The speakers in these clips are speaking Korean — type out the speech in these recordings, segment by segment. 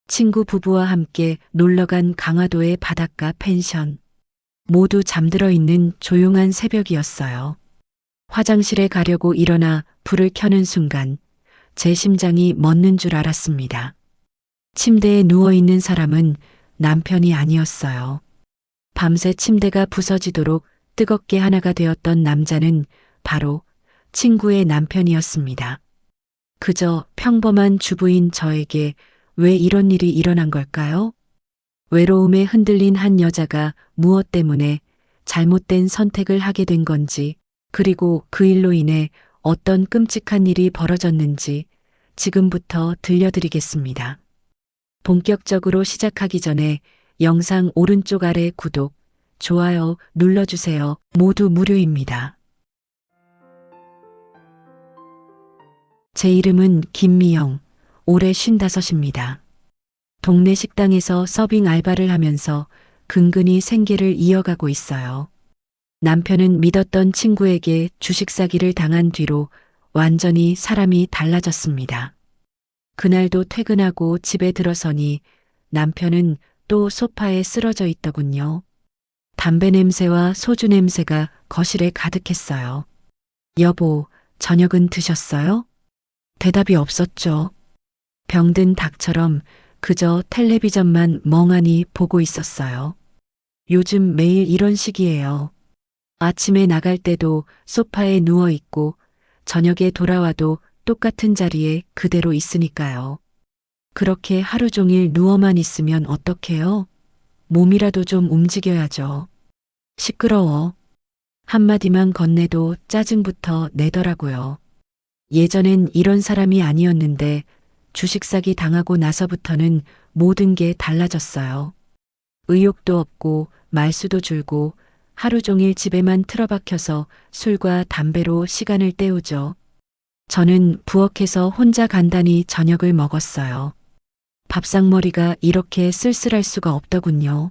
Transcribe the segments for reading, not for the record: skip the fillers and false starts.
친구 부부와 함께 놀러간 강화도의 바닷가 펜션. 모두 잠들어 있는 조용한 새벽이었어요. 화장실에 가려고 일어나 불을 켜는 순간 제 심장이 멎는 줄 알았습니다. 침대에 누워 있는 사람은 남편이 아니었어요. 밤새 침대가 부서지도록 뜨겁게 하나가 되었던 남자는 바로 친구의 남편이었습니다. 그저 평범한 주부인 저에게 왜 이런 일이 일어난 걸까요? 외로움에 흔들린 한 여자가 무엇 때문에 잘못된 선택을 하게 된 건지, 그리고 그 일로 인해 어떤 끔찍한 일이 벌어졌는지 지금부터 들려드리겠습니다. 본격적으로 시작하기 전에 영상 오른쪽 아래 구독, 좋아요 눌러주세요. 모두 무료입니다. 제 이름은 김미영, 올해 55입니다. 동네 식당에서 서빙 알바를 하면서 근근히 생계를 이어가고 있어요. 남편은 믿었던 친구에게 주식 사기를 당한 뒤로 완전히 사람이 달라졌습니다. 그날도 퇴근하고 집에 들어서니 남편은 또 소파에 쓰러져 있더군요. 담배 냄새와 소주 냄새가 거실에 가득했어요. 여보, 저녁은 드셨어요? 대답이 없었죠. 병든 닭처럼 그저 텔레비전만 멍하니 보고 있었어요. 요즘 매일 이런 식이에요. 아침에 나갈 때도 소파에 누워 있고 저녁에 돌아와도 똑같은 자리에 그대로 있으니까요. 그렇게 하루 종일 누워만 있으면 어떡해요? 몸이라도 좀 움직여야죠. 시끄러워. 한마디만 건네도 짜증부터 내더라고요. 예전엔 이런 사람이 아니었는데 주식 사기 당하고 나서부터는 모든 게 달라졌어요. 의욕도 없고 말수도 줄고 하루 종일 집에만 틀어박혀서 술과 담배로 시간을 때우죠. 저는 부엌에서 혼자 간단히 저녁을 먹었어요. 밥상머리가 이렇게 쓸쓸할 수가 없더군요.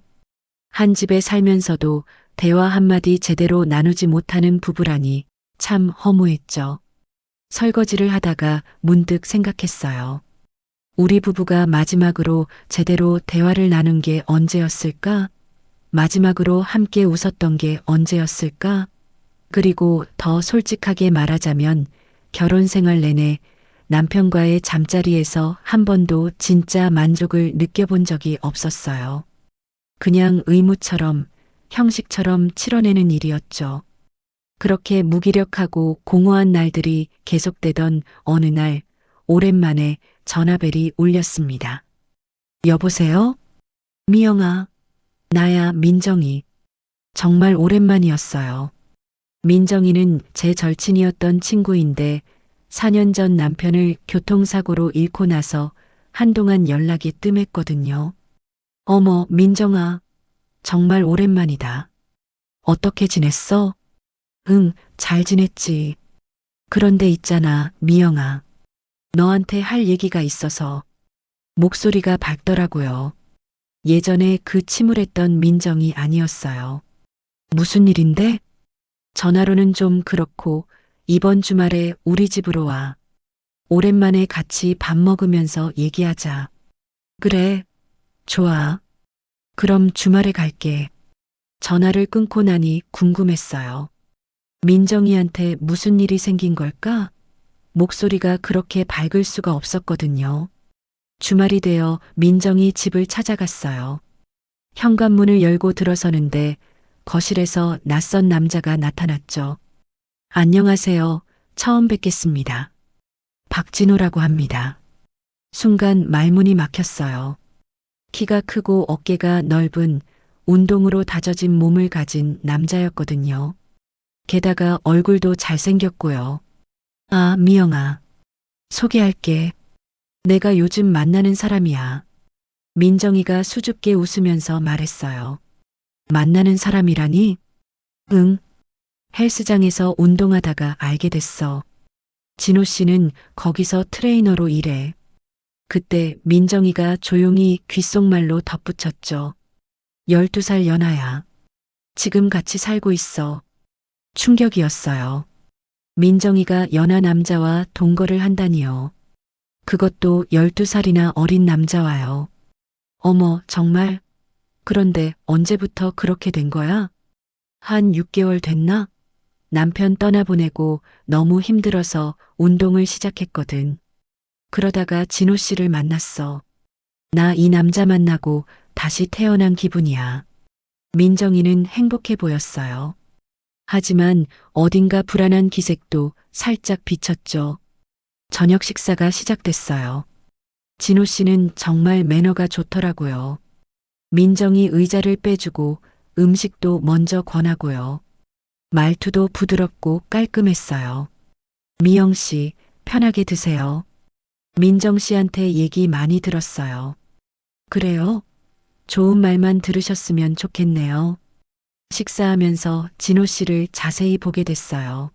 한 집에 살면서도 대화 한마디 제대로 나누지 못하는 부부라니 참 허무했죠. 설거지를 하다가 문득 생각했어요. 우리 부부가 마지막으로 제대로 대화를 나눈 게 언제였을까? 마지막으로 함께 웃었던 게 언제였을까? 그리고 더 솔직하게 말하자면 결혼 생활 내내 남편과의 잠자리에서 한 번도 진짜 만족을 느껴본 적이 없었어요. 그냥 의무처럼, 형식처럼 치러내는 일이었죠. 그렇게 무기력하고 공허한 날들이 계속되던 어느 날, 오랜만에 전화벨이 울렸습니다. 여보세요? 미영아, 나야 민정이. 정말 오랜만이었어요. 민정이는 제 절친이었던 친구인데 4년 전 남편을 교통사고로 잃고 나서 한동안 연락이 뜸했거든요. 어머, 민정아, 정말 오랜만이다. 어떻게 지냈어? 응, 잘 지냈지. 그런데 있잖아, 미영아. 너한테 할 얘기가 있어서. 목소리가 밝더라고요. 예전에 그 침울했던 민정이 아니었어요. 무슨 일인데? 전화로는 좀 그렇고 이번 주말에 우리 집으로 와. 오랜만에 같이 밥 먹으면서 얘기하자. 그래, 좋아. 그럼 주말에 갈게. 전화를 끊고 나니 궁금했어요. 민정이한테 무슨 일이 생긴 걸까? 목소리가 그렇게 밝을 수가 없었거든요. 주말이 되어 민정이 집을 찾아갔어요. 현관문을 열고 들어서는데 거실에서 낯선 남자가 나타났죠. 안녕하세요. 처음 뵙겠습니다. 박진호라고 합니다. 순간 말문이 막혔어요. 키가 크고 어깨가 넓은 운동으로 다져진 몸을 가진 남자였거든요. 게다가 얼굴도 잘생겼고요. 아, 미영아. 소개할게. 내가 요즘 만나는 사람이야. 민정이가 수줍게 웃으면서 말했어요. 만나는 사람이라니? 응. 헬스장에서 운동하다가 알게 됐어. 진호 씨는 거기서 트레이너로 일해. 그때 민정이가 조용히 귓속말로 덧붙였죠. 12살 연하야. 지금 같이 살고 있어. 충격이었어요. 민정이가 연하 남자와 동거를 한다니요. 그것도 12살이나 어린 남자와요. 어머, 정말? 그런데 언제부터 그렇게 된 거야? 한 6개월 됐나? 남편 떠나보내고 너무 힘들어서 운동을 시작했거든. 그러다가 진호 씨를 만났어. 나 이 남자 만나고 다시 태어난 기분이야. 민정이는 행복해 보였어요. 하지만 어딘가 불안한 기색도 살짝 비쳤죠. 저녁 식사가 시작됐어요. 진호 씨는 정말 매너가 좋더라고요. 민정이 의자를 빼주고 음식도 먼저 권하고요. 말투도 부드럽고 깔끔했어요. 미영 씨, 편하게 드세요. 민정 씨한테 얘기 많이 들었어요. 그래요? 좋은 말만 들으셨으면 좋겠네요. 식사하면서 진호 씨를 자세히 보게 됐어요.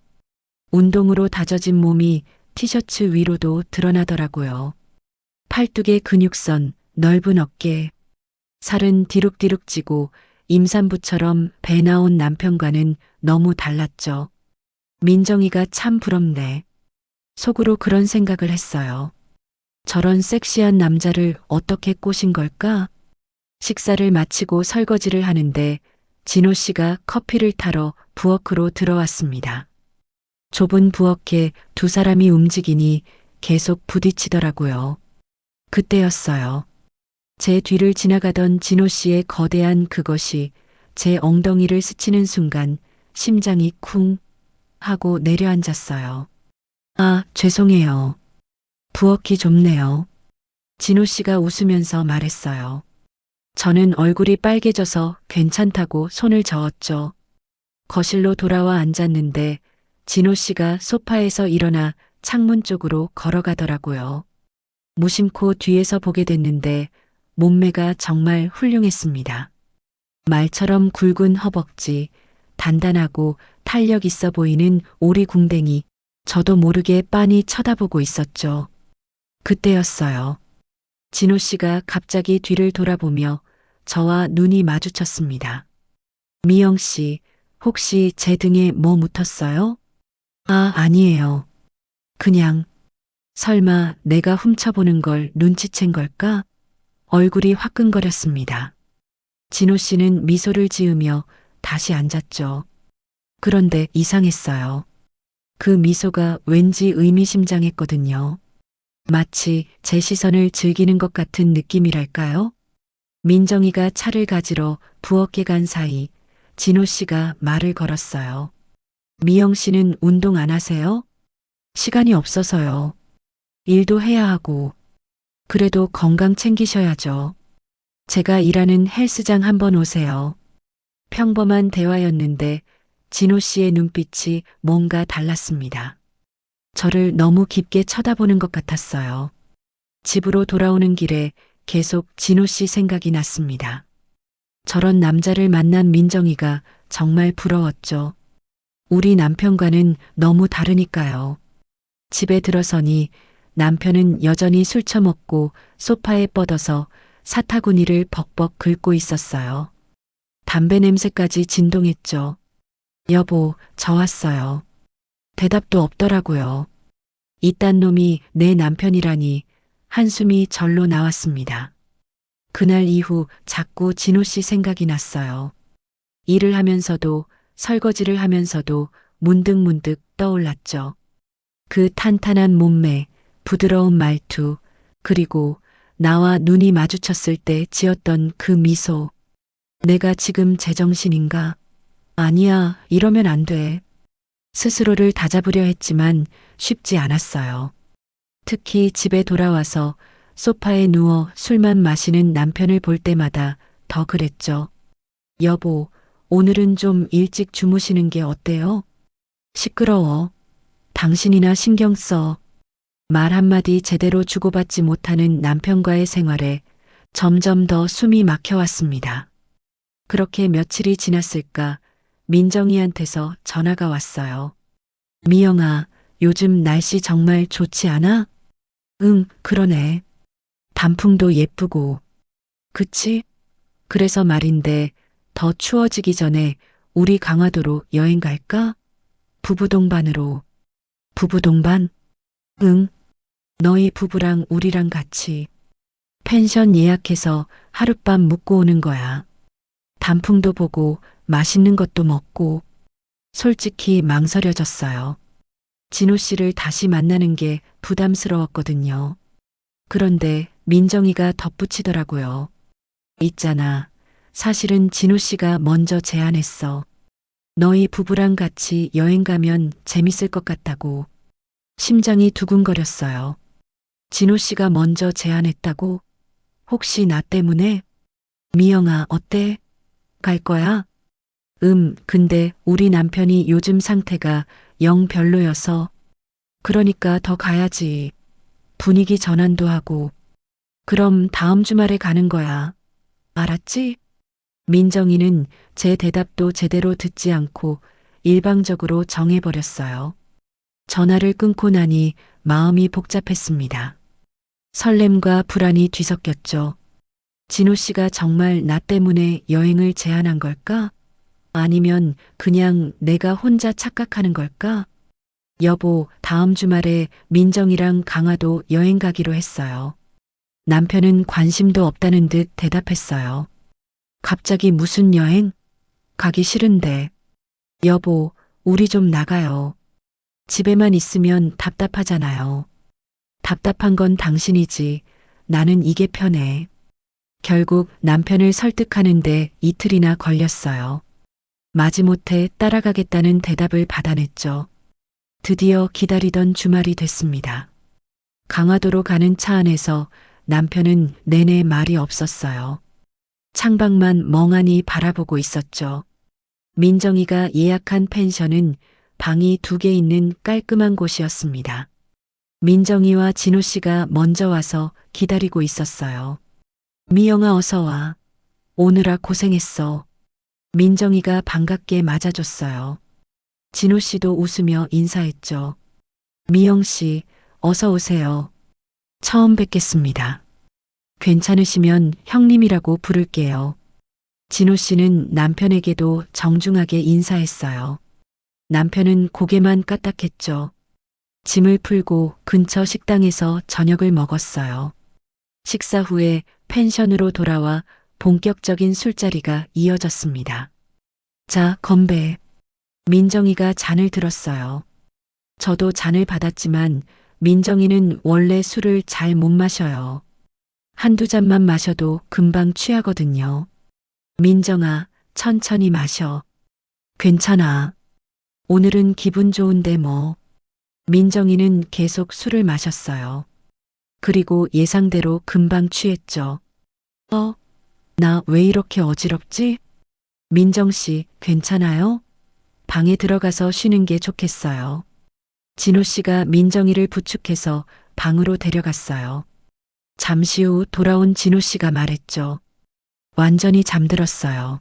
운동으로 다져진 몸이 티셔츠 위로도 드러나더라고요. 팔뚝의 근육선, 넓은 어깨, 살은 디룩디룩 찌고 임산부처럼 배 나온 남편과는 너무 달랐죠. 민정이가 참 부럽네. 속으로 그런 생각을 했어요. 저런 섹시한 남자를 어떻게 꼬신 걸까? 식사를 마치고 설거지를 하는데 진호 씨가 커피를 타러 부엌으로 들어왔습니다. 좁은 부엌에 두 사람이 움직이니 계속 부딪히더라고요. 그때였어요. 제 뒤를 지나가던 진호 씨의 거대한 그것이 제 엉덩이를 스치는 순간 심장이 쿵 하고 내려앉았어요. 아, 죄송해요. 부엌이 좁네요. 진호 씨가 웃으면서 말했어요. 저는 얼굴이 빨개져서 괜찮다고 손을 저었죠. 거실로 돌아와 앉았는데 진호 씨가 소파에서 일어나 창문 쪽으로 걸어가더라고요. 무심코 뒤에서 보게 됐는데 몸매가 정말 훌륭했습니다. 말처럼 굵은 허벅지, 단단하고 탄력 있어 보이는 오리궁뎅이, 저도 모르게 빤히 쳐다보고 있었죠. 그때였어요. 진호 씨가 갑자기 뒤를 돌아보며 저와 눈이 마주쳤습니다. 미영 씨, 혹시 제 등에 뭐 묻었어요? 아, 아니에요. 그냥, 설마 내가 훔쳐보는 걸 눈치챈 걸까? 얼굴이 화끈거렸습니다. 진호 씨는 미소를 지으며 다시 앉았죠. 그런데 이상했어요. 그 미소가 왠지 의미심장했거든요. 마치 제 시선을 즐기는 것 같은 느낌이랄까요? 민정이가 차를 가지러 부엌에 간 사이 진호 씨가 말을 걸었어요. 미영 씨는 운동 안 하세요? 시간이 없어서요. 일도 해야 하고. 그래도 건강 챙기셔야죠. 제가 일하는 헬스장 한번 오세요. 평범한 대화였는데 진호 씨의 눈빛이 뭔가 달랐습니다. 저를 너무 깊게 쳐다보는 것 같았어요. 집으로 돌아오는 길에 계속 진호 씨 생각이 났습니다. 저런 남자를 만난 민정이가 정말 부러웠죠. 우리 남편과는 너무 다르니까요. 집에 들어서니 남편은 여전히 술 처먹고 소파에 뻗어서 사타구니를 벅벅 긁고 있었어요. 담배 냄새까지 진동했죠. 여보, 저 왔어요. 대답도 없더라고요. 이딴 놈이 내 남편이라니 한숨이 절로 나왔습니다. 그날 이후 자꾸 진호 씨 생각이 났어요. 일을 하면서도 설거지를 하면서도 문득문득 떠올랐죠. 그 탄탄한 몸매, 부드러운 말투, 그리고 나와 눈이 마주쳤을 때 지었던 그 미소. 내가 지금 제정신인가? 아니야, 이러면 안 돼. 스스로를 다잡으려 했지만 쉽지 않았어요. 특히 집에 돌아와서 소파에 누워 술만 마시는 남편을 볼 때마다 더 그랬죠. 여보, 오늘은 좀 일찍 주무시는 게 어때요? 시끄러워. 당신이나 신경 써. 말 한마디 제대로 주고받지 못하는 남편과의 생활에 점점 더 숨이 막혀왔습니다. 그렇게 며칠이 지났을까 민정이한테서 전화가 왔어요. 미영아, 요즘 날씨 정말 좋지 않아? 응, 그러네. 단풍도 예쁘고. 그치? 그래서 말인데 더 추워지기 전에 우리 강화도로 여행 갈까? 부부 동반으로. 부부 동반? 응. 너희 부부랑 우리랑 같이. 펜션 예약해서 하룻밤 묵고 오는 거야. 단풍도 보고 맛있는 것도 먹고. 솔직히 망설여졌어요. 진호 씨를 다시 만나는 게 부담스러웠거든요. 그런데 민정이가 덧붙이더라고요. 있잖아. 사실은 진호 씨가 먼저 제안했어. 너희 부부랑 같이 여행 가면 재밌을 것 같다고. 심장이 두근거렸어요. 진호 씨가 먼저 제안했다고? 혹시 나 때문에? 미영아, 어때? 갈 거야? 근데 우리 남편이 요즘 상태가 영 별로여서. 그러니까 더 가야지. 분위기 전환도 하고. 그럼 다음 주말에 가는 거야. 알았지? 민정이는 제 대답도 제대로 듣지 않고 일방적으로 정해버렸어요. 전화를 끊고 나니 마음이 복잡했습니다. 설렘과 불안이 뒤섞였죠. 진호 씨가 정말 나 때문에 여행을 제안한 걸까? 아니면 그냥 내가 혼자 착각하는 걸까? 여보, 다음 주말에 민정이랑 강화도 여행 가기로 했어요. 남편은 관심도 없다는 듯 대답했어요. 갑자기 무슨 여행? 가기 싫은데. 여보, 우리 좀 나가요. 집에만 있으면 답답하잖아요. 답답한 건 당신이지. 나는 이게 편해. 결국 남편을 설득하는데 이틀이나 걸렸어요. 마지못해 따라가겠다는 대답을 받아냈죠. 드디어 기다리던 주말이 됐습니다. 강화도로 가는 차 안에서 남편은 내내 말이 없었어요. 창밖만 멍하니 바라보고 있었죠. 민정이가 예약한 펜션은 방이 2개 있는 깔끔한 곳이었습니다. 민정이와 진호 씨가 먼저 와서 기다리고 있었어요. 미영아, 어서 와. 오느라 고생했어. 민정이가 반갑게 맞아줬어요. 진호 씨도 웃으며 인사했죠. 미영 씨, 어서 오세요. 처음 뵙겠습니다. 괜찮으시면 형님이라고 부를게요. 진호 씨는 남편에게도 정중하게 인사했어요. 남편은 고개만 까딱했죠. 짐을 풀고 근처 식당에서 저녁을 먹었어요. 식사 후에 펜션으로 돌아와 본격적인 술자리가 이어졌습니다. 자, 건배. 민정이가 잔을 들었어요. 저도 잔을 받았지만 민정이는 원래 술을 잘 못 마셔요. 한두 잔만 마셔도 금방 취하거든요. 민정아, 천천히 마셔. 괜찮아. 오늘은 기분 좋은데 뭐. 민정이는 계속 술을 마셨어요. 그리고 예상대로 금방 취했죠. 나 왜 이렇게 어지럽지? 민정 씨, 괜찮아요? 방에 들어가서 쉬는 게 좋겠어요. 진호 씨가 민정이를 부축해서 방으로 데려갔어요. 잠시 후 돌아온 진호 씨가 말했죠. 완전히 잠들었어요.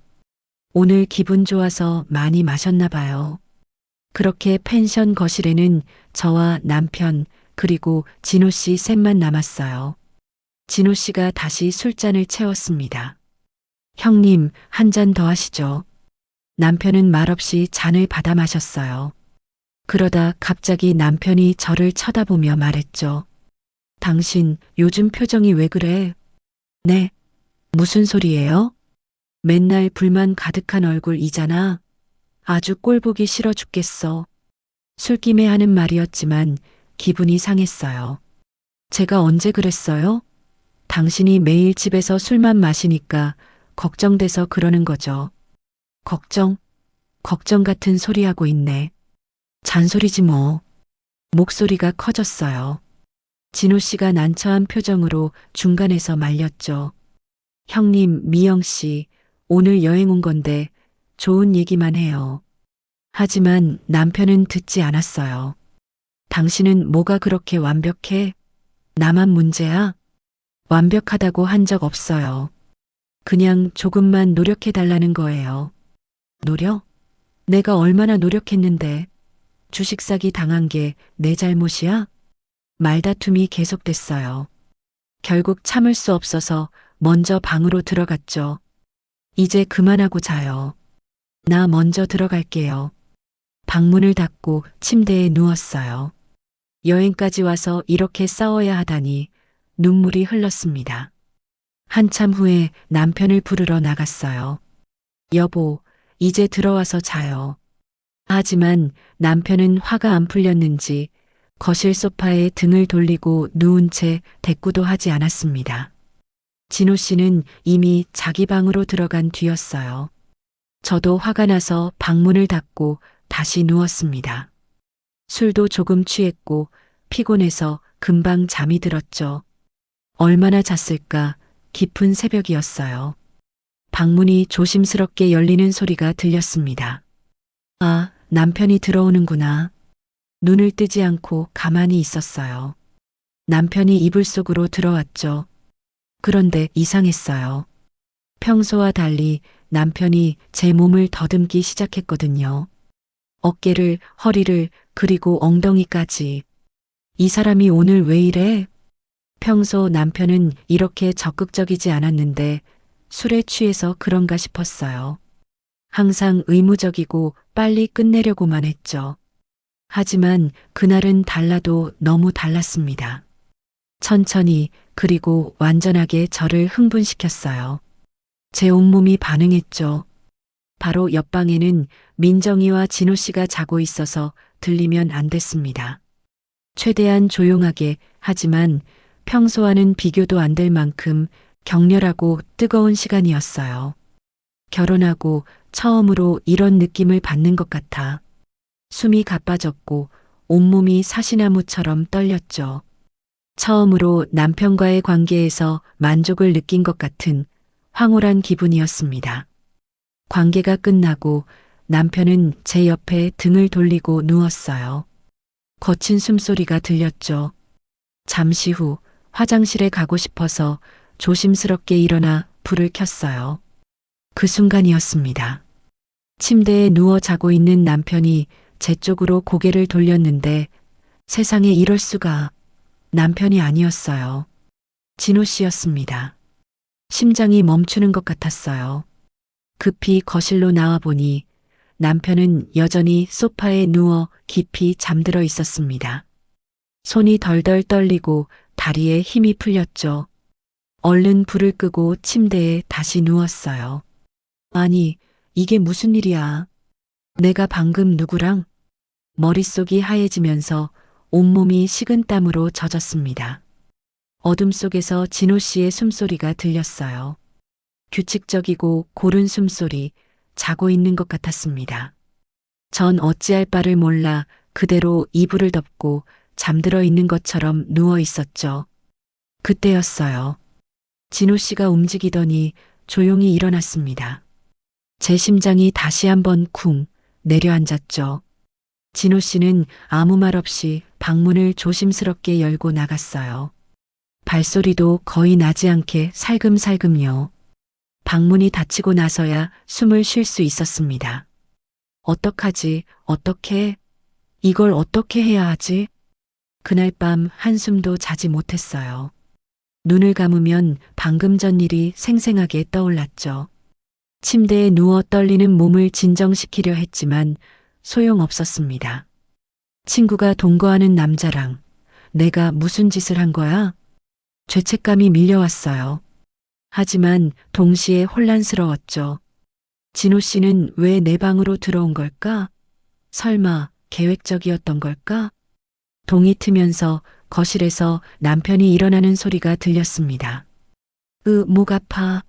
오늘 기분 좋아서 많이 마셨나 봐요. 그렇게 펜션 거실에는 저와 남편 그리고 진호 씨 셋만 남았어요. 진호 씨가 다시 술잔을 채웠습니다. 형님, 한 잔 더 하시죠. 남편은 말없이 잔을 받아 마셨어요. 그러다 갑자기 남편이 저를 쳐다보며 말했죠. 당신 요즘 표정이 왜 그래? 네. 무슨 소리예요? 맨날 불만 가득한 얼굴이잖아. 아주 꼴보기 싫어 죽겠어. 술김에 하는 말이었지만 기분이 상했어요. 제가 언제 그랬어요? 당신이 매일 집에서 술만 마시니까 걱정돼서 그러는 거죠. 걱정? 걱정 같은 소리하고 있네. 잔소리지 뭐. 목소리가 커졌어요. 진호 씨가 난처한 표정으로 중간에서 말렸죠. 형님, 미영 씨, 오늘 여행 온 건데 좋은 얘기만 해요. 하지만 남편은 듣지 않았어요. 당신은 뭐가 그렇게 완벽해? 나만 문제야? 완벽하다고 한 적 없어요. 그냥 조금만 노력해 달라는 거예요. 노력? 내가 얼마나 노력했는데 주식 사기 당한 게 내 잘못이야? 말다툼이 계속됐어요. 결국 참을 수 없어서 먼저 방으로 들어갔죠. 이제 그만하고 자요. 나 먼저 들어갈게요. 방문을 닫고 침대에 누웠어요. 여행까지 와서 이렇게 싸워야 하다니 눈물이 흘렀습니다. 한참 후에 남편을 부르러 나갔어요. 여보, 이제 들어와서 자요. 하지만 남편은 화가 안 풀렸는지 거실 소파에 등을 돌리고 누운 채 대꾸도 하지 않았습니다. 진호 씨는 이미 자기 방으로 들어간 뒤였어요. 저도 화가 나서 방문을 닫고 다시 누웠습니다. 술도 조금 취했고 피곤해서 금방 잠이 들었죠. 얼마나 잤을까 깊은 새벽이었어요. 방문이 조심스럽게 열리는 소리가 들렸습니다. 아, 남편이 들어오는구나. 눈을 뜨지 않고 가만히 있었어요. 남편이 이불 속으로 들어왔죠. 그런데 이상했어요. 평소와 달리 남편이 제 몸을 더듬기 시작했거든요. 어깨를, 허리를, 그리고 엉덩이까지. 이 사람이 오늘 왜 이래? 평소 남편은 이렇게 적극적이지 않았는데 술에 취해서 그런가 싶었어요. 항상 의무적이고 빨리 끝내려고만 했죠. 하지만 그날은 달라도 너무 달랐습니다. 천천히 그리고 완전하게 저를 흥분시켰어요. 제 온몸이 반응했죠. 바로 옆방에는 민정이와 진호 씨가 자고 있어서 들리면 안 됐습니다. 최대한 조용하게 하지만 평소와는 비교도 안 될 만큼 격렬하고 뜨거운 시간이었어요. 결혼하고 처음으로 이런 느낌을 받는 것 같아 숨이 가빠졌고 온몸이 사시나무처럼 떨렸죠. 처음으로 남편과의 관계에서 만족을 느낀 것 같은 황홀한 기분이었습니다. 관계가 끝나고 남편은 제 옆에 등을 돌리고 누웠어요. 거친 숨소리가 들렸죠. 잠시 후 화장실에 가고 싶어서 조심스럽게 일어나 불을 켰어요. 그 순간이었습니다. 침대에 누워 자고 있는 남편이 제 쪽으로 고개를 돌렸는데 세상에 이럴 수가. 남편이 아니었어요. 진호 씨였습니다. 심장이 멈추는 것 같았어요. 급히 거실로 나와 보니 남편은 여전히 소파에 누워 깊이 잠들어 있었습니다. 손이 덜덜 떨리고 다리에 힘이 풀렸죠. 얼른 불을 끄고 침대에 다시 누웠어요. 아니, 이게 무슨 일이야? 내가 방금 누구랑? 머릿속이 하얘지면서 온몸이 식은땀으로 젖었습니다. 어둠 속에서 진호 씨의 숨소리가 들렸어요. 규칙적이고 고른 숨소리, 자고 있는 것 같았습니다. 전 어찌할 바를 몰라 그대로 이불을 덮고 잠들어 있는 것처럼 누워 있었죠. 그때였어요. 진호 씨가 움직이더니 조용히 일어났습니다. 제 심장이 다시 한번 쿵 내려앉았죠. 진호 씨는 아무 말 없이 방문을 조심스럽게 열고 나갔어요. 발소리도 거의 나지 않게 살금살금요. 방문이 닫히고 나서야 숨을 쉴 수 있었습니다. 어떡하지, 어떻게, 이걸 어떻게 해야 하지? 그날 밤 한숨도 자지 못했어요. 눈을 감으면 방금 전 일이 생생하게 떠올랐죠. 침대에 누워 떨리는 몸을 진정시키려 했지만 소용없었습니다. 친구가 동거하는 남자랑 내가 무슨 짓을 한 거야? 죄책감이 밀려왔어요. 하지만 동시에 혼란스러웠죠. 진호 씨는 왜 내 방으로 들어온 걸까? 설마 계획적이었던 걸까? 동이 트면서 거실에서 남편이 일어나는 소리가 들렸습니다. 목 아파.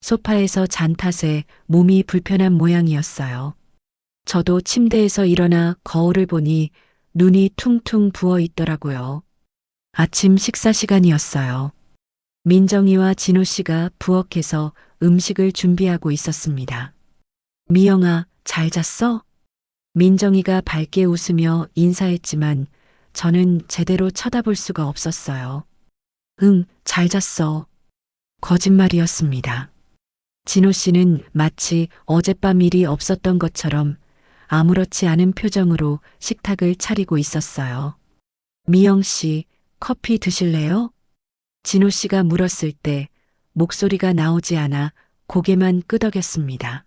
소파에서 잔 탓에 몸이 불편한 모양이었어요. 저도 침대에서 일어나 거울을 보니 눈이 퉁퉁 부어 있더라고요. 아침 식사 시간이었어요. 민정이와 진호 씨가 부엌에서 음식을 준비하고 있었습니다. 미영아, 잘 잤어? 민정이가 밝게 웃으며 인사했지만 저는 제대로 쳐다볼 수가 없었어요. 응, 잘 잤어. 거짓말이었습니다. 진호 씨는 마치 어젯밤 일이 없었던 것처럼 아무렇지 않은 표정으로 식탁을 차리고 있었어요. 미영 씨, 커피 드실래요? 진호 씨가 물었을 때 목소리가 나오지 않아 고개만 끄덕였습니다.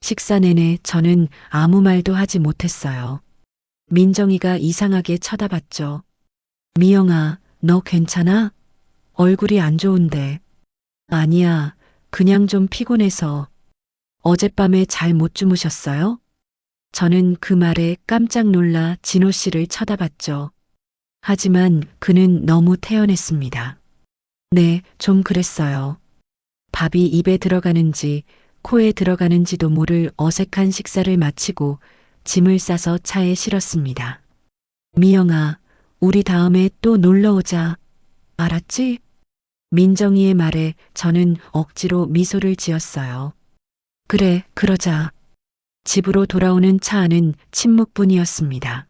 식사 내내 저는 아무 말도 하지 못했어요. 민정이가 이상하게 쳐다봤죠. 미영아, 너 괜찮아? 얼굴이 안 좋은데. 아니야, 그냥 좀 피곤해서. 어젯밤에 잘 못 주무셨어요? 저는 그 말에 깜짝 놀라 진호 씨를 쳐다봤죠. 하지만 그는 너무 태연했습니다. 네, 좀 그랬어요. 밥이 입에 들어가는지 코에 들어가는지도 모를 어색한 식사를 마치고 짐을 싸서 차에 실었습니다. 미영아, 우리 다음에 또 놀러 오자. 알았지? 민정이의 말에 저는 억지로 미소를 지었어요. 그래, 그러자. 집으로 돌아오는 차 안은 침묵뿐이었습니다.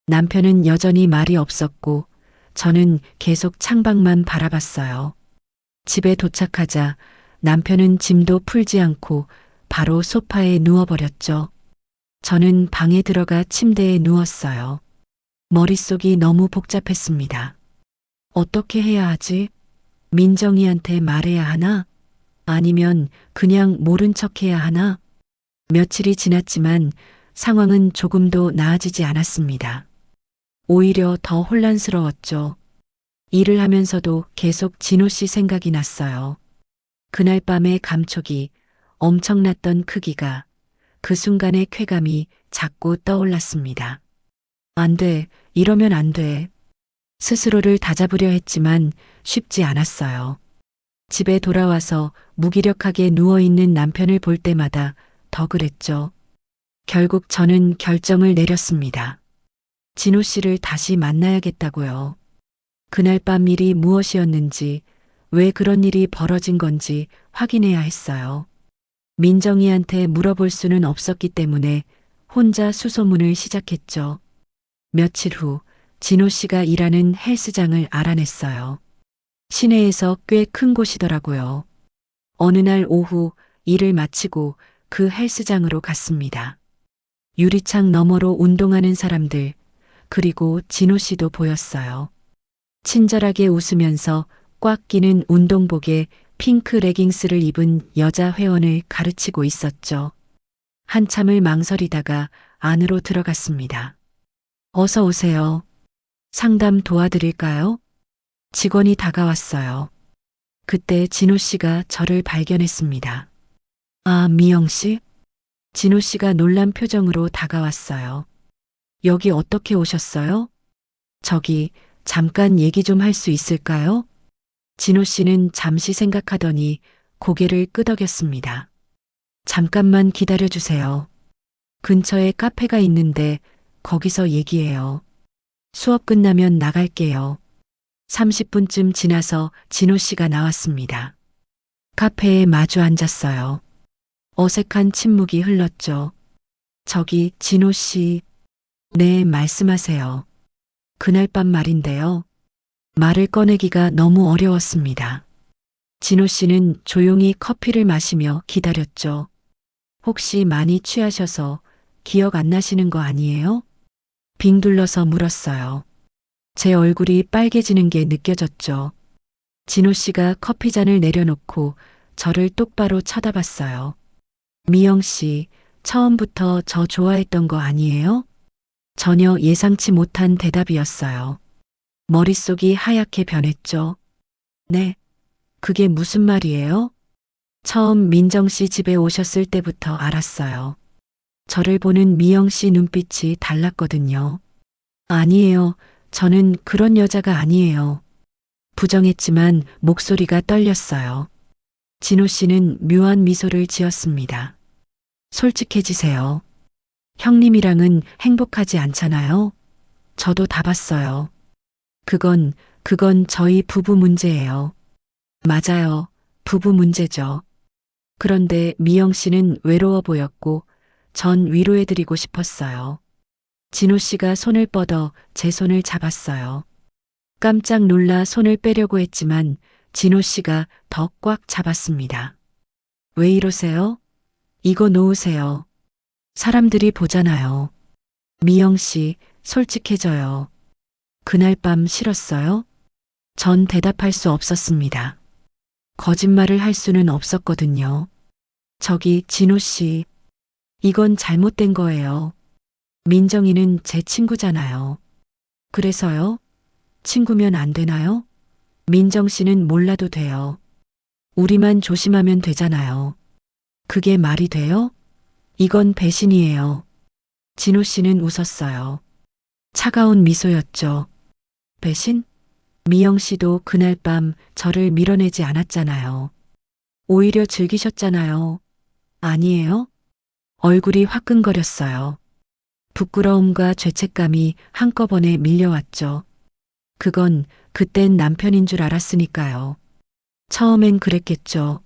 남편은 여전히 말이 없었고 저는 계속 창밖만 바라봤어요. 집에 도착하자 남편은 짐도 풀지 않고 바로 소파에 누워버렸죠. 저는 방에 들어가 침대에 누웠어요. 머릿속이 너무 복잡했습니다. 어떻게 해야 하지? 민정이한테 말해야 하나? 아니면 그냥 모른 척 해야 하나? 며칠이 지났지만 상황은 조금도 나아지지 않았습니다. 오히려 더 혼란스러웠죠. 일을 하면서도 계속 진호 씨 생각이 났어요. 그날 밤의 감촉이, 엄청났던 크기가, 그 순간의 쾌감이 자꾸 떠올랐습니다. 안 돼, 이러면 안 돼. 스스로를 다잡으려 했지만 쉽지 않았어요. 집에 돌아와서 무기력하게 누워있는 남편을 볼 때마다 더 그랬죠. 결국 저는 결정을 내렸습니다. 진호 씨를 다시 만나야겠다고요. 그날 밤 일이 무엇이었는지, 왜 그런 일이 벌어진 건지 확인해야 했어요. 민정이한테 물어볼 수는 없었기 때문에 혼자 수소문을 시작했죠. 며칠 후 진호 씨가 일하는 헬스장을 알아냈어요. 시내에서 꽤 큰 곳이더라고요. 어느 날 오후 일을 마치고 그 헬스장으로 갔습니다. 유리창 너머로 운동하는 사람들, 그리고 진호 씨도 보였어요. 친절하게 웃으면서 꽉 끼는 운동복에 핑크 레깅스를 입은 여자 회원을 가르치고 있었죠. 한참을 망설이다가 안으로 들어갔습니다. 어서 오세요. 상담 도와드릴까요? 직원이 다가왔어요. 그때 진호 씨가 저를 발견했습니다. 아, 미영 씨? 진호 씨가 놀란 표정으로 다가왔어요. 여기 어떻게 오셨어요? 저기, 잠깐 얘기 좀 할 수 있을까요? 진호 씨는 잠시 생각하더니 고개를 끄덕였습니다. 잠깐만 기다려주세요. 근처에 카페가 있는데 거기서 얘기해요. 수업 끝나면 나갈게요. 30분쯤 지나서 진호 씨가 나왔습니다. 카페에 마주 앉았어요. 어색한 침묵이 흘렀죠. 저기, 진호 씨. 네, 말씀하세요. 그날 밤 말인데요. 말을 꺼내기가 너무 어려웠습니다. 진호 씨는 조용히 커피를 마시며 기다렸죠. 혹시 많이 취하셔서 기억 안 나시는 거 아니에요? 빙 둘러서 물었어요. 제 얼굴이 빨개지는 게 느껴졌죠. 진호 씨가 커피잔을 내려놓고 저를 똑바로 쳐다봤어요. 미영 씨, 처음부터 저 좋아했던 거 아니에요? 전혀 예상치 못한 대답이었어요. 머릿속이 하얗게 변했죠. 네, 그게 무슨 말이에요? 처음 민정 씨 집에 오셨을 때부터 알았어요. 저를 보는 미영 씨 눈빛이 달랐거든요. 아니에요. 저는 그런 여자가 아니에요. 부정했지만 목소리가 떨렸어요. 진호 씨는 묘한 미소를 지었습니다. 솔직해지세요. 형님이랑은 행복하지 않잖아요. 저도 다 봤어요. 그건 저희 부부 문제예요. 맞아요. 부부 문제죠. 그런데 미영 씨는 외로워 보였고 전 위로해드리고 싶었어요. 진호 씨가 손을 뻗어 제 손을 잡았어요. 깜짝 놀라 손을 빼려고 했지만 진호 씨가 더 꽉 잡았습니다. 왜 이러세요? 이거 놓으세요. 사람들이 보잖아요. 미영 씨, 솔직해져요. 그날 밤 싫었어요? 전 대답할 수 없었습니다. 거짓말을 할 수는 없었거든요. 저기, 진호 씨. 이건 잘못된 거예요. 민정이는 제 친구잖아요. 그래서요? 친구면 안 되나요? 민정 씨는 몰라도 돼요. 우리만 조심하면 되잖아요. 그게 말이 돼요? 이건 배신이에요. 진호 씨는 웃었어요. 차가운 미소였죠. 배신? 미영 씨도 그날 밤 저를 밀어내지 않았잖아요. 오히려 즐기셨잖아요. 아니에요? 얼굴이 화끈거렸어요. 부끄러움과 죄책감이 한꺼번에 밀려왔죠. 그건 그땐 남편인 줄 알았으니까요. 처음엔 그랬겠죠.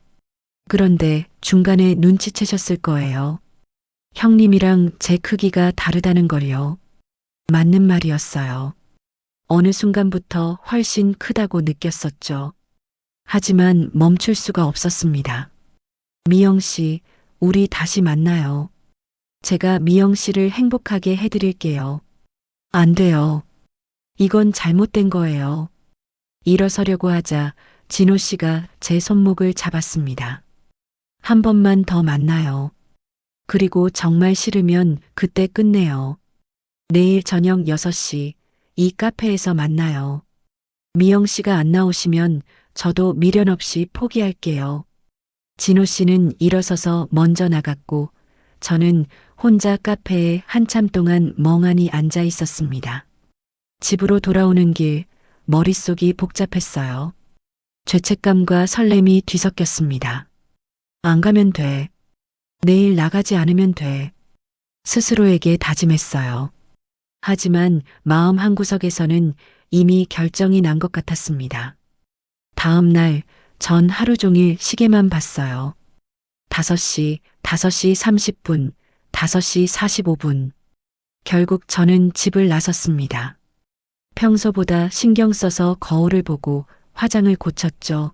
그런데 중간에 눈치채셨을 거예요. 형님이랑 제 크기가 다르다는 걸요. 맞는 말이었어요. 어느 순간부터 훨씬 크다고 느꼈었죠. 하지만 멈출 수가 없었습니다. 미영 씨, 우리 다시 만나요. 제가 미영 씨를 행복하게 해드릴게요. 안 돼요. 이건 잘못된 거예요. 일어서려고 하자 진호 씨가 제 손목을 잡았습니다. 한 번만 더 만나요. 그리고 정말 싫으면 그때 끝내요. 내일 저녁 6시 이 카페에서 만나요. 미영 씨가 안 나오시면 저도 미련 없이 포기할게요. 진호 씨는 일어서서 먼저 나갔고 저는 혼자 카페에 한참 동안 멍하니 앉아 있었습니다. 집으로 돌아오는 길 머릿속이 복잡했어요. 죄책감과 설렘이 뒤섞였습니다. 안 가면 돼. 내일 나가지 않으면 돼. 스스로에게 다짐했어요. 하지만 마음 한구석에서는 이미 결정이 난 것 같았습니다. 다음 날 전 하루 종일 시계만 봤어요. 5시, 5시 30분, 5시 45분. 결국 저는 집을 나섰습니다. 평소보다 신경 써서 거울을 보고 화장을 고쳤죠.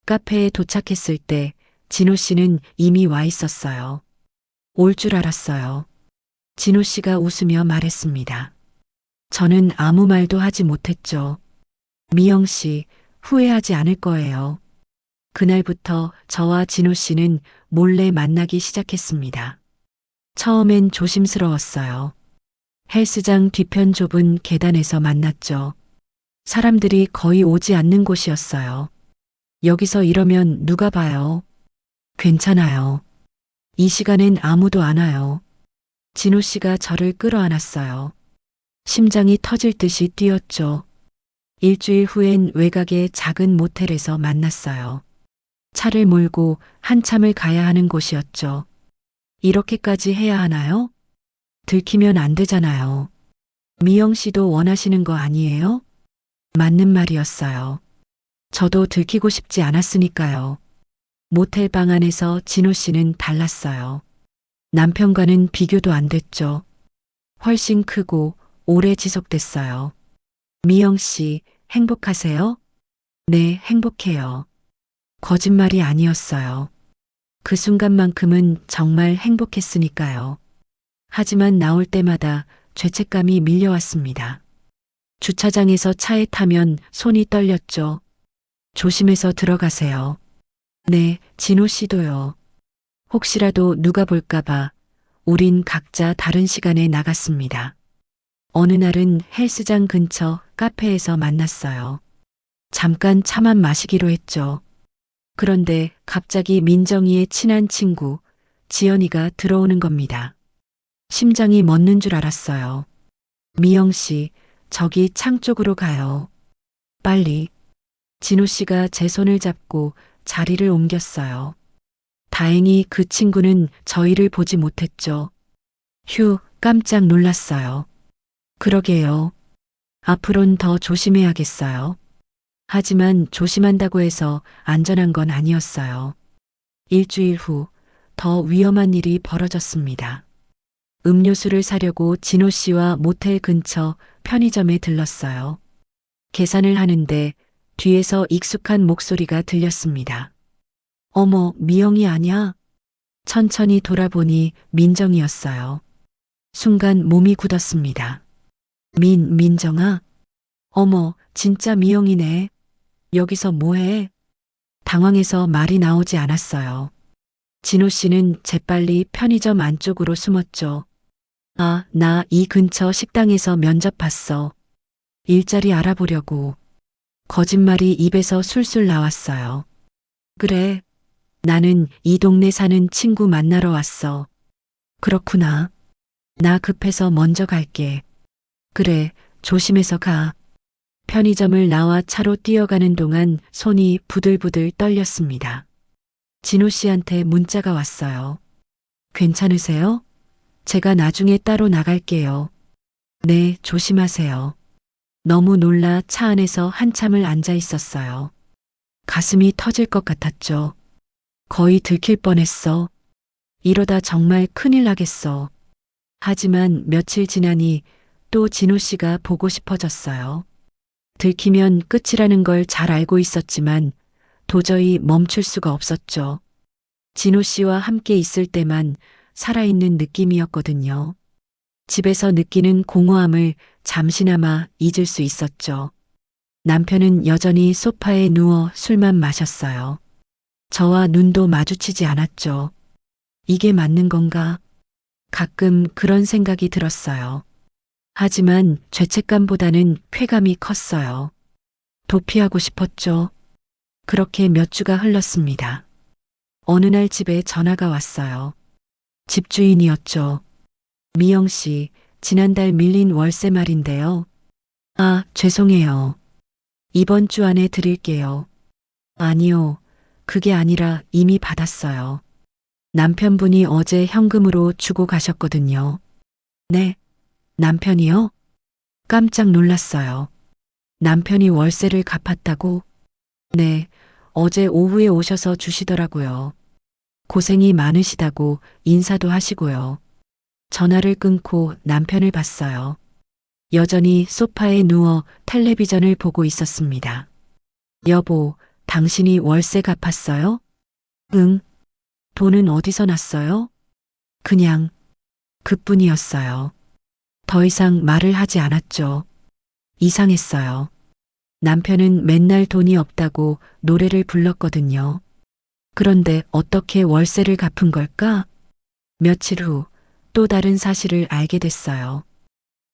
카페에 도착했을 때 진호 씨는 이미 와 있었어요. 올 줄 알았어요. 진호 씨가 웃으며 말했습니다. 저는 아무 말도 하지 못했죠. 미영 씨, 후회하지 않을 거예요. 그날부터 저와 진호 씨는 몰래 만나기 시작했습니다. 처음엔 조심스러웠어요. 헬스장 뒤편 좁은 계단에서 만났죠. 사람들이 거의 오지 않는 곳이었어요. 여기서 이러면 누가 봐요? 괜찮아요. 이 시간엔 아무도 안 와요. 진호 씨가 저를 끌어안았어요. 심장이 터질 듯이 뛰었죠. 일주일 후엔 외곽의 작은 모텔에서 만났어요. 차를 몰고 한참을 가야 하는 곳이었죠. 이렇게까지 해야 하나요? 들키면 안 되잖아요. 미영 씨도 원하시는 거 아니에요? 맞는 말이었어요. 저도 들키고 싶지 않았으니까요. 모텔 방 안에서 진호 씨는 달랐어요. 남편과는 비교도 안 됐죠. 훨씬 크고 오래 지속됐어요. 미영 씨, 행복하세요? 네, 행복해요. 거짓말이 아니었어요. 그 순간만큼은 정말 행복했으니까요. 하지만 나올 때마다 죄책감이 밀려왔습니다. 주차장에서 차에 타면 손이 떨렸죠. 조심해서 들어가세요. 네, 진호 씨도요. 혹시라도 누가 볼까봐 우린 각자 다른 시간에 나갔습니다. 어느 날은 헬스장 근처 카페에서 만났어요. 잠깐 차만 마시기로 했죠. 그런데 갑자기 민정이의 친한 친구 지연이가 들어오는 겁니다. 심장이 멎는 줄 알았어요. 미영 씨, 저기 창 쪽으로 가요. 빨리. 진호 씨가 제 손을 잡고 자리를 옮겼어요. 다행히 그 친구는 저희를 보지 못했죠. 휴, 깜짝 놀랐어요. 그러게요. 앞으론 더 조심해야겠어요. 하지만 조심한다고 해서 안전한 건 아니었어요. 일주일 후 더 위험한 일이 벌어졌습니다. 음료수를 사려고 진호 씨와 모텔 근처 편의점에 들렀어요. 계산을 하는데 뒤에서 익숙한 목소리가 들렸습니다. 어머, 미영이 아냐? 천천히 돌아보니 민정이었어요. 순간 몸이 굳었습니다. 민정아? 어머, 진짜 미영이네. 여기서 뭐해? 당황해서 말이 나오지 않았어요. 진호 씨는 재빨리 편의점 안쪽으로 숨었죠. 아, 나 이 근처 식당에서 면접 봤어. 일자리 알아보려고. 거짓말이 입에서 술술 나왔어요. 그래. 나는 이 동네 사는 친구 만나러 왔어. 그렇구나. 나 급해서 먼저 갈게. 그래, 조심해서 가. 편의점을 나와 차로 뛰어가는 동안 손이 부들부들 떨렸습니다. 진호 씨한테 문자가 왔어요. 괜찮으세요? 제가 나중에 따로 나갈게요. 네, 조심하세요. 너무 놀라 차 안에서 한참을 앉아 있었어요. 가슴이 터질 것 같았죠. 거의 들킬 뻔했어. 이러다 정말 큰일 나겠어. 하지만 며칠 지나니 또 진호 씨가 보고 싶어졌어요. 들키면 끝이라는 걸 잘 알고 있었지만 도저히 멈출 수가 없었죠. 진호 씨와 함께 있을 때만 살아있는 느낌이었거든요. 집에서 느끼는 공허함을 잠시나마 잊을 수 있었죠. 남편은 여전히 소파에 누워 술만 마셨어요. 저와 눈도 마주치지 않았죠. 이게 맞는 건가? 가끔 그런 생각이 들었어요. 하지만 죄책감보다는 쾌감이 컸어요. 도피하고 싶었죠. 그렇게 몇 주가 흘렀습니다. 어느 날 집에 전화가 왔어요. 집주인이었죠. 미영 씨, 지난달 밀린 월세 말인데요. 아, 죄송해요. 이번 주 안에 드릴게요. 아니요. 그게 아니라 이미 받았어요. 남편분이 어제 현금으로 주고 가셨거든요. 네. 남편이요? 깜짝 놀랐어요. 남편이 월세를 갚았다고? 네. 어제 오후에 오셔서 주시더라고요. 고생이 많으시다고 인사도 하시고요. 전화를 끊고 남편을 봤어요. 여전히 소파에 누워 텔레비전을 보고 있었습니다. 여보, 당신이 월세 갚았어요? 응. 돈은 어디서 났어요? 그냥 그뿐이었어요. 더 이상 말을 하지 않았죠. 이상했어요. 남편은 맨날 돈이 없다고 노래를 불렀거든요. 그런데 어떻게 월세를 갚은 걸까? 며칠 후 또 다른 사실을 알게 됐어요.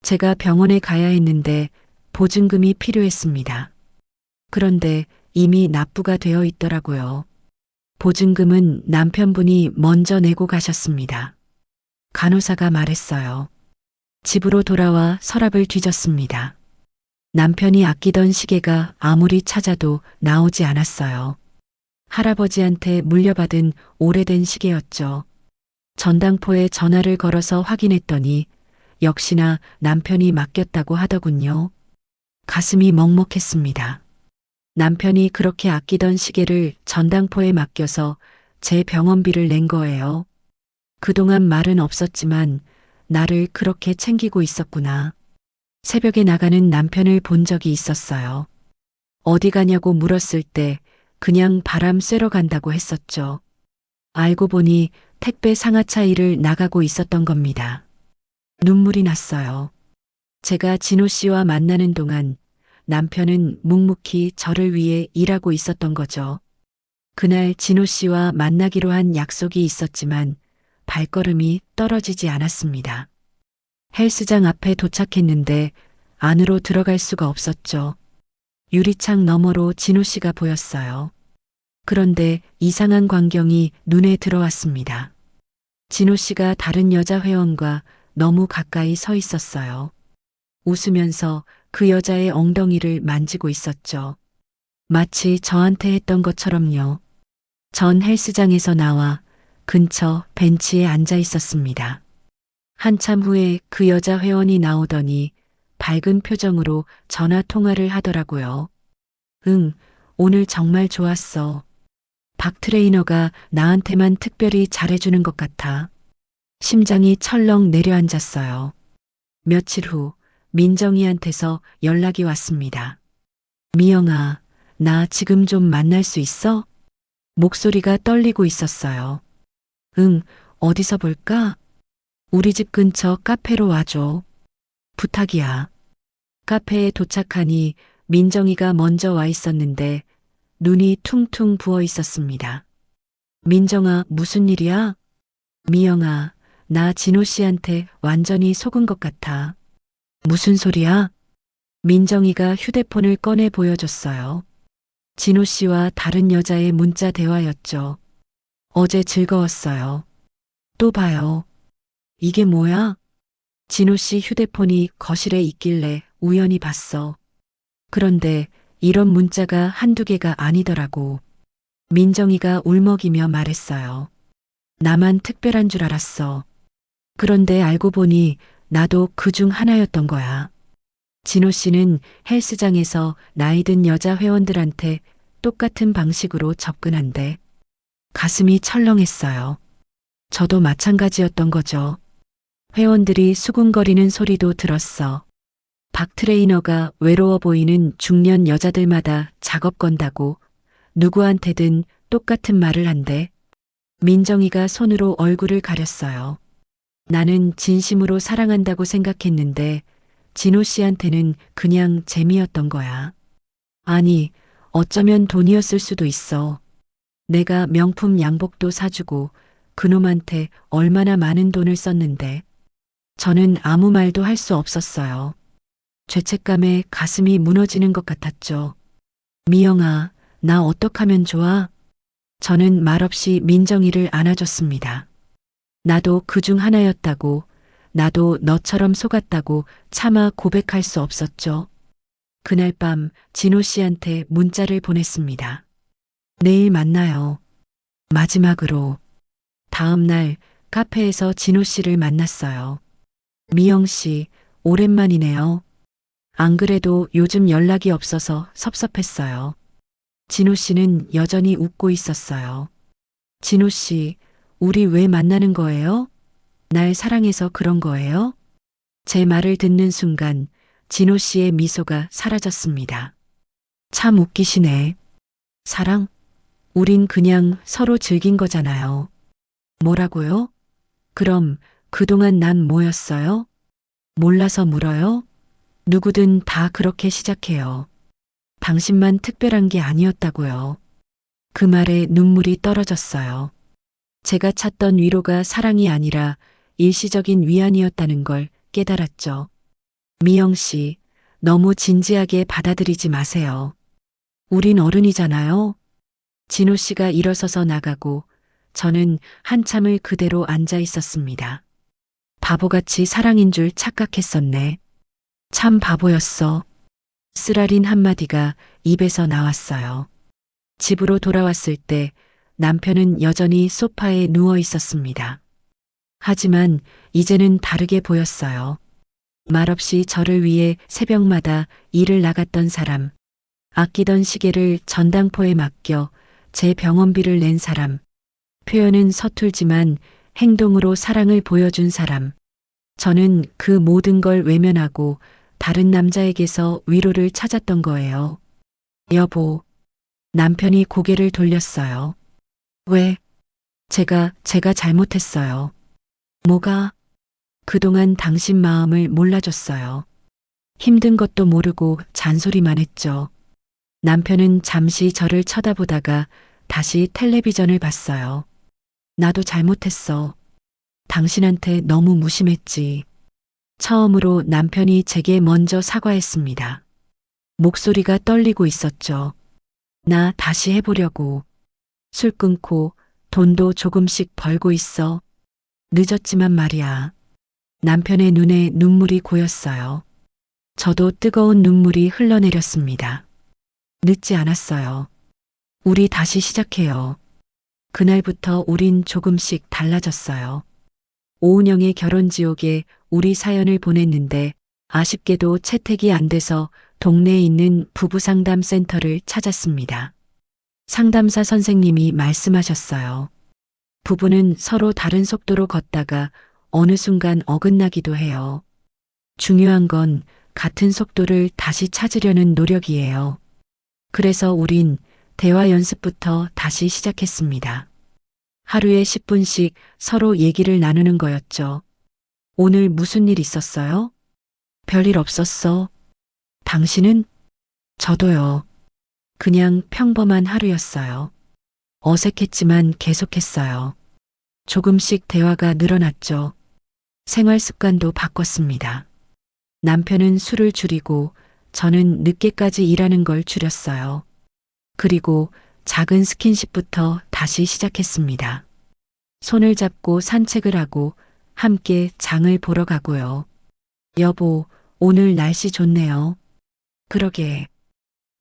제가 병원에 가야 했는데 보증금이 필요했습니다. 그런데 이미 납부가 되어 있더라고요. 보증금은 남편분이 먼저 내고 가셨습니다. 간호사가 말했어요. 집으로 돌아와 서랍을 뒤졌습니다. 남편이 아끼던 시계가 아무리 찾아도 나오지 않았어요. 할아버지한테 물려받은 오래된 시계였죠. 전당포에 전화를 걸어서 확인했더니 역시나 남편이 맡겼다고 하더군요. 가슴이 먹먹했습니다. 남편이 그렇게 아끼던 시계를 전당포에 맡겨서 제 병원비를 낸 거예요. 그동안 말은 없었지만 나를 그렇게 챙기고 있었구나. 새벽에 나가는 남편을 본 적이 있었어요. 어디 가냐고 물었을 때 그냥 바람 쐬러 간다고 했었죠. 알고 보니 택배 상하차 일을 나가고 있었던 겁니다. 눈물이 났어요. 제가 진호 씨와 만나는 동안 남편은 묵묵히 저를 위해 일하고 있었던 거죠. 그날 진호 씨와 만나기로 한 약속이 있었지만 발걸음이 떨어지지 않았습니다. 헬스장 앞에 도착했는데 안으로 들어갈 수가 없었죠. 유리창 너머로 진호 씨가 보였어요. 그런데 이상한 광경이 눈에 들어왔습니다. 진호 씨가 다른 여자 회원과 너무 가까이 서 있었어요. 웃으면서 그 여자의 엉덩이를 만지고 있었죠. 마치 저한테 했던 것처럼요. 전 헬스장에서 나와 근처 벤치에 앉아 있었습니다. 한참 후에 그 여자 회원이 나오더니 밝은 표정으로 전화 통화를 하더라고요. 응, 오늘 정말 좋았어. 박 트레이너가 나한테만 특별히 잘해주는 것 같아. 심장이 철렁 내려앉았어요. 며칠 후 민정이한테서 연락이 왔습니다. 미영아, 나 지금 좀 만날 수 있어? 목소리가 떨리고 있었어요. 응, 어디서 볼까? 우리 집 근처 카페로 와줘. 부탁이야. 카페에 도착하니 민정이가 먼저 와 있었는데 눈이 퉁퉁 부어 있었습니다. 민정아, 무슨 일이야? 미영아, 나 진호 씨한테 완전히 속은 것 같아. 무슨 소리야? 민정이가 휴대폰을 꺼내 보여줬어요. 진호 씨와 다른 여자의 문자 대화였죠. 어제 즐거웠어요. 또 봐요. 이게 뭐야? 진호 씨 휴대폰이 거실에 있길래 우연히 봤어. 그런데 이런 문자가 한두 개가 아니더라고. 민정이가 울먹이며 말했어요. 나만 특별한 줄 알았어. 그런데 알고 보니 나도 그 중 하나였던 거야. 진호 씨는 헬스장에서 나이 든 여자 회원들한테 똑같은 방식으로 접근한대. 가슴이 철렁했어요. 저도 마찬가지였던 거죠. 회원들이 수군거리는 소리도 들었어. 박 트레이너가 외로워 보이는 중년 여자들마다 작업 건다고 누구한테든 똑같은 말을 한대. 민정이가 손으로 얼굴을 가렸어요. 나는 진심으로 사랑한다고 생각했는데 진호 씨한테는 그냥 재미였던 거야. 아니, 어쩌면 돈이었을 수도 있어. 내가 명품 양복도 사주고 그놈한테 얼마나 많은 돈을 썼는데. 저는 아무 말도 할 수 없었어요. 죄책감에 가슴이 무너지는 것 같았죠. 미영아, 나 어떡하면 좋아? 저는 말없이 민정이를 안아줬습니다. 나도 그 중 하나였다고, 나도 너처럼 속았다고 차마 고백할 수 없었죠. 그날 밤 진호 씨한테 문자를 보냈습니다. 내일 만나요. 마지막으로. 다음 날 카페에서 진호 씨를 만났어요. 미영 씨, 오랜만이네요. 안 그래도 요즘 연락이 없어서 섭섭했어요. 진호 씨는 여전히 웃고 있었어요. 진호 씨, 우리 왜 만나는 거예요? 날 사랑해서 그런 거예요? 제 말을 듣는 순간 진호 씨의 미소가 사라졌습니다. 참 웃기시네. 사랑? 우린 그냥 서로 즐긴 거잖아요. 뭐라고요? 그럼 그동안 난 뭐였어요? 몰라서 물어요? 누구든 다 그렇게 시작해요. 당신만 특별한 게 아니었다고요. 그 말에 눈물이 떨어졌어요. 제가 찾던 위로가 사랑이 아니라 일시적인 위안이었다는 걸 깨달았죠. 미영 씨, 너무 진지하게 받아들이지 마세요. 우린 어른이잖아요. 진호 씨가 일어서서 나가고 저는 한참을 그대로 앉아 있었습니다. 바보같이 사랑인 줄 착각했었네. 참 바보였어. 쓰라린 한마디가 입에서 나왔어요. 집으로 돌아왔을 때 남편은 여전히 소파에 누워 있었습니다. 하지만 이제는 다르게 보였어요. 말없이 저를 위해 새벽마다 일을 나갔던 사람, 아끼던 시계를 전당포에 맡겨 제 병원비를 낸 사람, 표현은 서툴지만 행동으로 사랑을 보여준 사람. 저는 그 모든 걸 외면하고 다른 남자에게서 위로를 찾았던 거예요. 여보, 남편이 고개를 돌렸어요. 왜? 제가 잘못했어요. 뭐가? 그동안 당신 마음을 몰라줬어요. 힘든 것도 모르고 잔소리만 했죠. 남편은 잠시 저를 쳐다보다가 다시 텔레비전을 봤어요. 나도 잘못했어. 당신한테 너무 무심했지. 처음으로 남편이 제게 먼저 사과했습니다. 목소리가 떨리고 있었죠. 나 다시 해보려고. 술 끊고 돈도 조금씩 벌고 있어. 늦었지만 말이야. 남편의 눈에 눈물이 고였어요. 저도 뜨거운 눈물이 흘러내렸습니다. 늦지 않았어요. 우리 다시 시작해요. 그날부터 우린 조금씩 달라졌어요. 오은영의 결혼지옥에 우리 사연을 보냈는데 아쉽게도 채택이 안 돼서 동네에 있는 부부상담센터를 찾았습니다. 상담사 선생님이 말씀하셨어요. 부부는 서로 다른 속도로 걷다가 어느 순간 어긋나기도 해요. 중요한 건 같은 속도를 다시 찾으려는 노력이에요. 그래서 우린 대화 연습부터 다시 시작했습니다. 하루에 10분씩 서로 얘기를 나누는 거였죠. 오늘 무슨 일 있었어요? 별일 없었어. 당신은? 저도요. 그냥 평범한 하루였어요. 어색했지만 계속했어요. 조금씩 대화가 늘어났죠. 생활 습관도 바꿨습니다. 남편은 술을 줄이고 저는 늦게까지 일하는 걸 줄였어요. 그리고 작은 스킨십부터 다시 시작했습니다. 손을 잡고 산책을 하고 함께 장을 보러 가고요. 여보, 오늘 날씨 좋네요. 그러게.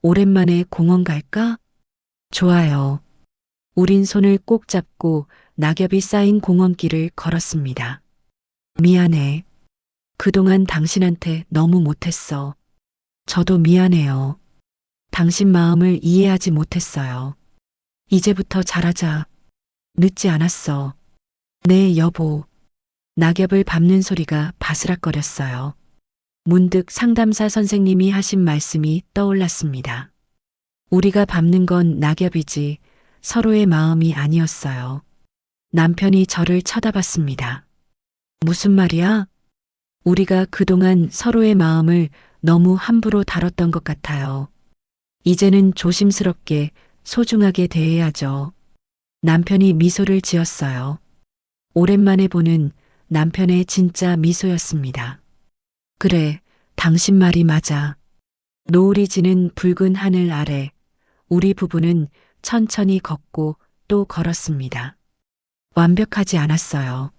오랜만에 공원 갈까? 좋아요. 우린 손을 꼭 잡고 낙엽이 쌓인 공원길을 걸었습니다. 미안해. 그동안 당신한테 너무 못했어. 저도 미안해요. 당신 마음을 이해하지 못했어요. 이제부터 잘하자. 늦지 않았어. 네, 여보. 낙엽을 밟는 소리가 바스락거렸어요. 문득 상담사 선생님이 하신 말씀이 떠올랐습니다. 우리가 밟는 건 낙엽이지 서로의 마음이 아니었어요. 남편이 저를 쳐다봤습니다. 무슨 말이야? 우리가 그동안 서로의 마음을 너무 함부로 다뤘던 것 같아요. 이제는 조심스럽게 소중하게 대해야죠. 남편이 미소를 지었어요. 오랜만에 보는 남편의 진짜 미소였습니다. 그래, 당신 말이 맞아. 노을이 지는 붉은 하늘 아래 우리 부부는 천천히 걷고 또 걸었습니다. 완벽하지 않았어요.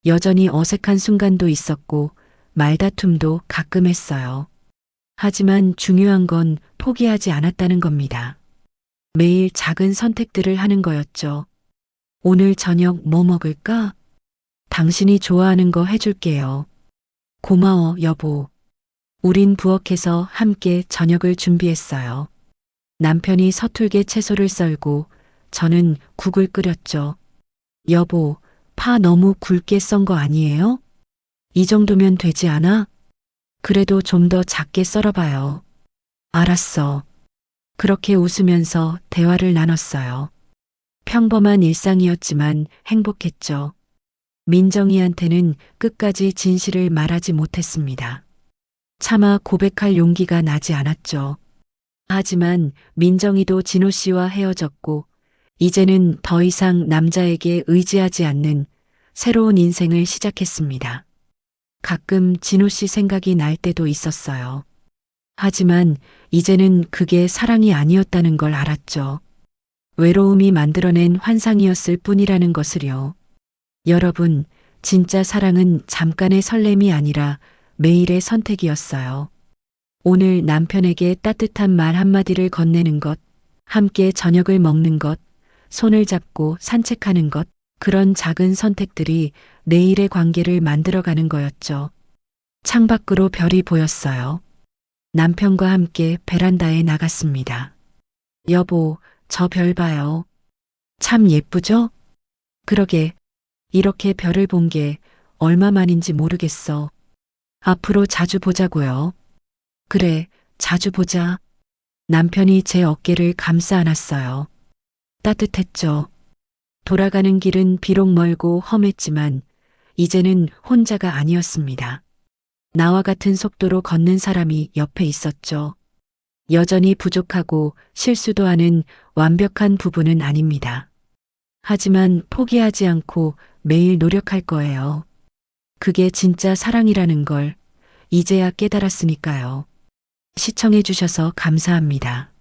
여전히 어색한 순간도 있었고 말다툼도 가끔 했어요. 하지만 중요한 건 포기하지 않았다는 겁니다. 매일 작은 선택들을 하는 거였죠. 오늘 저녁 뭐 먹을까? 당신이 좋아하는 거 해줄게요. 고마워, 여보. 우린 부엌에서 함께 저녁을 준비했어요. 남편이 서툴게 채소를 썰고 저는 국을 끓였죠. 여보, 파 너무 굵게 썬 거 아니에요? 이 정도면 되지 않아? 그래도 좀 더 작게 썰어봐요. 알았어. 그렇게 웃으면서 대화를 나눴어요. 평범한 일상이었지만 행복했죠. 민정이한테는 끝까지 진실을 말하지 못했습니다. 차마 고백할 용기가 나지 않았죠. 하지만 민정이도 진호 씨와 헤어졌고 이제는 더 이상 남자에게 의지하지 않는 새로운 인생을 시작했습니다. 가끔 진호 씨 생각이 날 때도 있었어요. 하지만 이제는 그게 사랑이 아니었다는 걸 알았죠. 외로움이 만들어낸 환상이었을 뿐이라는 것을요. 여러분, 진짜 사랑은 잠깐의 설렘이 아니라 매일의 선택이었어요. 오늘 남편에게 따뜻한 말 한마디를 건네는 것, 함께 저녁을 먹는 것, 손을 잡고 산책하는 것, 그런 작은 선택들이 내일의 관계를 만들어가는 거였죠. 창밖으로 별이 보였어요. 남편과 함께 베란다에 나갔습니다. 여보, 저 별 봐요. 참 예쁘죠? 그러게, 이렇게 별을 본 게 얼마만인지 모르겠어. 앞으로 자주 보자고요. 그래, 자주 보자. 남편이 제 어깨를 감싸 안았어요. 따뜻했죠. 돌아가는 길은 비록 멀고 험했지만 이제는 혼자가 아니었습니다. 나와 같은 속도로 걷는 사람이 옆에 있었죠. 여전히 부족하고 실수도 하는 완벽한 부부는 아닙니다. 하지만 포기하지 않고 매일 노력할 거예요. 그게 진짜 사랑이라는 걸 이제야 깨달았으니까요. 시청해 주셔서 감사합니다.